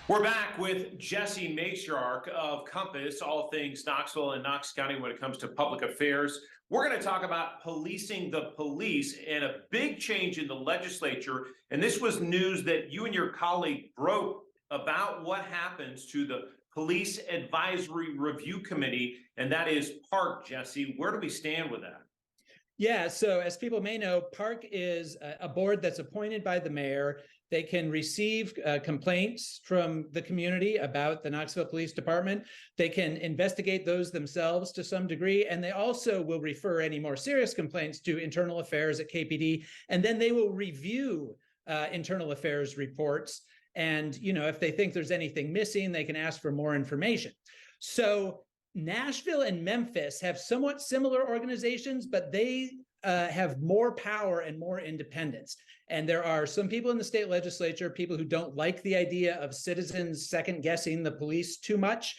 We're back with Jesse Matriarch of Compass, all things Knoxville and Knox County when it comes to public affairs. We're going to talk about policing the police and a big change in the legislature. And this was news that you and your colleague broke about what happens to the Police Advisory Review Committee, and that is PARC. Jesse, where do we stand with that? Yeah, so as people may know, PARC is a board that's appointed by the mayor. They can receive complaints from the community about the Knoxville Police Department. They can investigate those themselves to some degree, and they also will refer any more serious complaints to internal affairs at KPD, and then they will review internal affairs reports. And, if they think there's anything missing, they can ask for more information. So Nashville and Memphis have somewhat similar organizations, but they have more power and more independence. And there are some people in the state legislature, people who don't like the idea of citizens second guessing the police too much,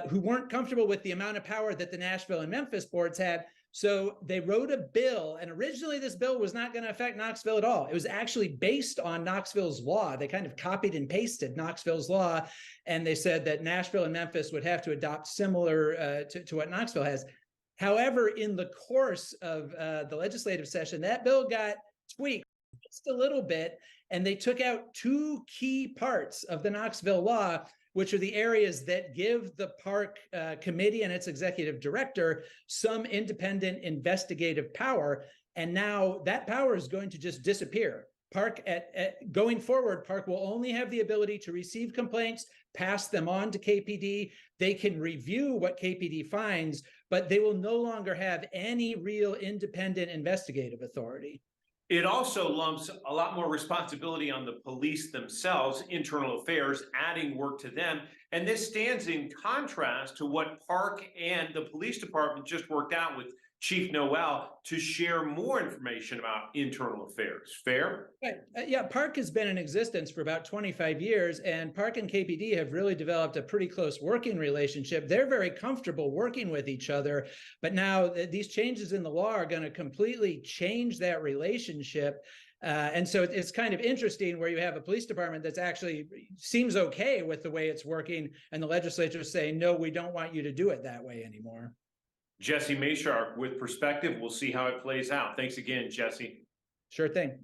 who weren't comfortable with the amount of power that the Nashville and Memphis boards had. So they wrote a bill, and originally this bill was not going to affect Knoxville at all. It was actually based on Knoxville's law. They kind of copied and pasted Knoxville's law, and they said that Nashville and Memphis would have to adopt similar to what Knoxville has. However, in the course of the legislative session, that bill got tweaked just a little bit, and they took out two key parts of the Knoxville law, which are the areas that give the PARC committee and its executive director some independent investigative power. And now that power is going to just disappear. PARC, going forward, PARC will only have the ability to receive complaints, pass them on to KPD. They can review what KPD finds, but they will no longer have any real independent investigative authority. It also lumps a lot more responsibility on the police themselves, internal affairs, adding work to them. And this stands in contrast to what PARC and the police department just worked out with Chief Noel to share more information about internal affairs. Fair? Right. Yeah, PARC has been in existence for about 25 years, and PARC and KPD have really developed a pretty close working relationship. They're very comfortable working with each other, but now these changes in the law are going to completely change that relationship. And so it's kind of interesting where you have a police department that's actually seems okay with the way it's working, and the legislature is saying, no, we don't want you to do it that way anymore. Jesse Matriarch with perspective. We'll see how it plays out. Thanks again, Jesse. Sure thing.